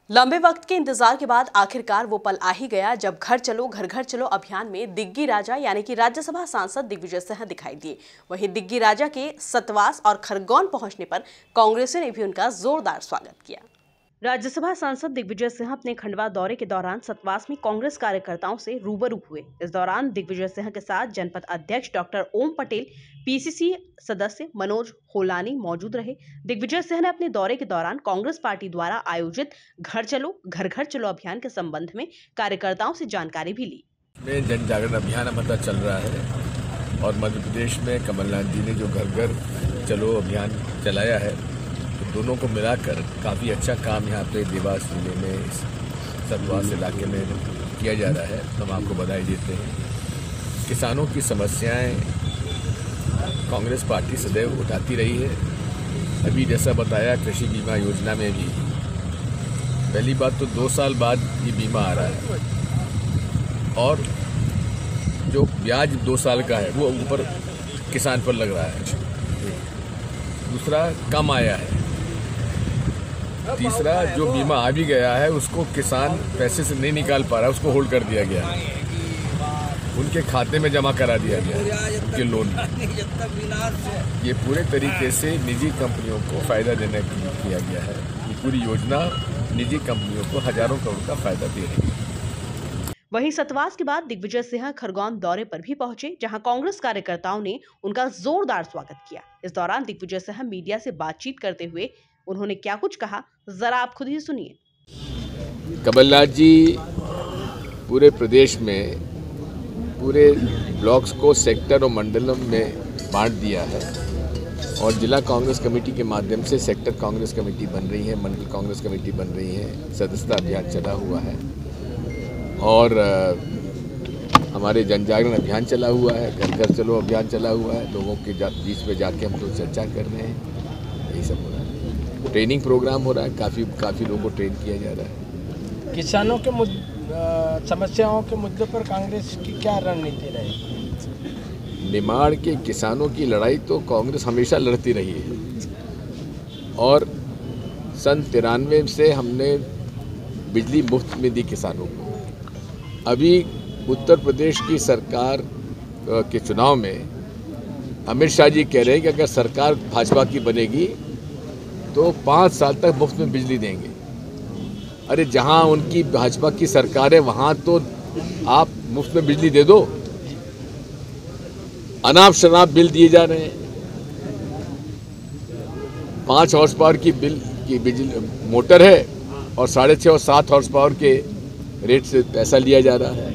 लंबे वक्त के इंतजार के बाद आखिरकार वो पल आ ही गया जब घर घर चलो अभियान में दिग्गी राजा यानी कि राज्यसभा सांसद दिग्विजय सिंह दिखाई दिए। वहीं दिग्गी राजा के सतवास और खरगोन पहुंचने पर कांग्रेसियों ने भी उनका जोरदार स्वागत किया। राज्यसभा सांसद दिग्विजय सिंह अपने खंडवा दौरे के दौरान सतवास में कांग्रेस कार्यकर्ताओं से रूबरू हुए। इस दौरान दिग्विजय सिंह के साथ जनपद अध्यक्ष डॉक्टर ओम पटेल, पीसीसी सदस्य मनोज होलानी मौजूद रहे। दिग्विजय सिंह ने अपने दौरे के दौरान कांग्रेस पार्टी द्वारा आयोजित घर घर चलो अभियान के संबंध में कार्यकर्ताओं से जानकारी भी ली। जन जागरण अभियान हमारा चल रहा है और मध्य प्रदेश में कमलनाथ जी ने जो घर घर चलो अभियान चलाया है, दोनों को मिलाकर काफ़ी अच्छा काम यहाँ पे देवास जिले में इस सतवास इलाके में किया जा रहा है। हम आपको बधाई देते हैं। किसानों की समस्याएं कांग्रेस पार्टी सदैव उठाती रही है। अभी जैसा बताया कृषि बीमा योजना में भी पहली बात तो 2 साल बाद ये बीमा आ रहा है और जो ब्याज 2 साल का है वो ऊपर किसान पर लग रहा है। दूसरा कम आया है। तीसरा जो बीमा आ भी गया है उसको किसान पैसे से नहीं निकाल पा रहा, उसको होल्ड कर दिया गया है, उनके खाते में जमा करा दिया गया है उनके लोन में। ये पूरे तरीके से निजी कंपनियों को फायदा देने के लिए किया गया है। ये पूरी योजना निजी कंपनियों को हजारों करोड़ का फायदा दे रही है। वहीं सतवास के बाद दिग्विजय सिंह खरगोन दौरे पर भी पहुंचे, जहां कांग्रेस कार्यकर्ताओं ने उनका जोरदार स्वागत किया। इस दौरान दिग्विजय सिंह मीडिया से बातचीत करते हुए उन्होंने क्या कुछ कहा, जरा आप खुद ही सुनिए। कमलनाथ जी पूरे प्रदेश में पूरे ब्लॉक्स को सेक्टर और मंडलों में बांट दिया है और जिला कांग्रेस कमेटी के माध्यम से सेक्टर कांग्रेस कमेटी बन रही है, मंडल कांग्रेस कमेटी बन रही है, सदस्यता अभियान चला हुआ है और हमारे जन जागरण अभियान चला हुआ है, घर घर चलो अभियान चला हुआ है। लोगों के बीच में जाके हम लोग चर्चा कर रहे हैं, यही सब हो रहा है। ट्रेनिंग प्रोग्राम हो रहा है, काफ़ी लोगों को ट्रेन किया जा रहा है। किसानों के समस्याओं के मुद्दे पर कांग्रेस की क्या रणनीति रहेगी? निमाड़ के किसानों की लड़ाई तो कांग्रेस हमेशा लड़ती रही है और सन 93 से हमने बिजली मुफ्त में दी किसानों को। अभी उत्तर प्रदेश की सरकार के चुनाव में अमित शाह जी कह रहे हैं कि अगर सरकार भाजपा की बनेगी तो 5 साल तक मुफ्त में बिजली देंगे। अरे जहां उनकी भाजपा की सरकार है वहां तो आप मुफ्त में बिजली दे दो। अनाप शनाप बिल दिए जा रहे हैं। 5 हॉर्स पावर की बिजली मोटर है और 6.5 और 7 हॉर्स पावर के रेट से पैसा लिया जा रहा है।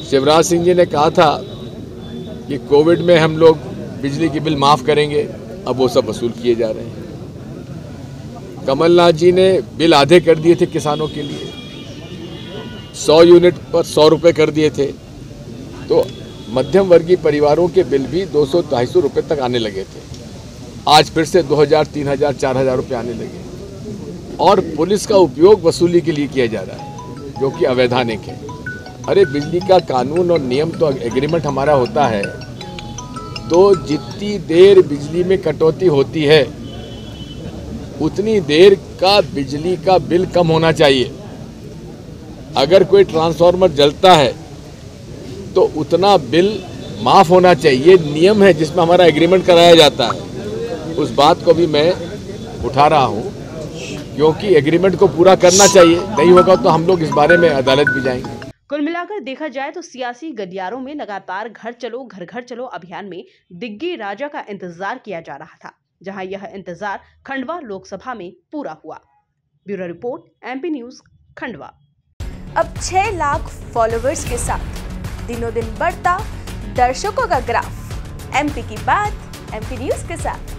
शिवराज सिंह जी ने कहा था कि कोविड में हम लोग बिजली की बिल माफ करेंगे, अब वो सब वसूल किए जा रहे हैं। कमलनाथ जी ने बिल आधे कर दिए थे किसानों के लिए, 100 यूनिट पर 100 रुपये कर दिए थे, तो मध्यम वर्गीय परिवारों के बिल भी 200-250 रुपये तक आने लगे थे। आज फिर से 2000, 3000, 4000 रुपये आने लगे और पुलिस का उपयोग वसूली के लिए किया जा रहा है जो कि अवैधानिक है। अरे बिजली का कानून और नियम तो एग्रीमेंट हमारा होता है, तो जितनी देर बिजली में कटौती होती है उतनी देर का बिजली का बिल कम होना चाहिए। अगर कोई ट्रांसफार्मर जलता है तो उतना बिल माफ होना चाहिए, नियम है जिसमें हमारा एग्रीमेंट कराया जाता है। उस बात को भी मैं उठा रहा हूं क्योंकि एग्रीमेंट को पूरा करना चाहिए, नहीं होगा तो हम लोग इस बारे में अदालत भी जाएंगे। कुल मिलाकर देखा जाए तो सियासी गलियारों में लगातार घर चलो अभियान में दिग्गी राजा का इंतजार किया जा रहा था, जहां यह इंतजार खंडवा लोकसभा में पूरा हुआ। Bureau report, MP news, Khandwa. अब 6 लाख फॉलोवर्स के साथ दिनों दिन बढ़ता दर्शकों का ग्राफ। MP की बात MP न्यूज के साथ।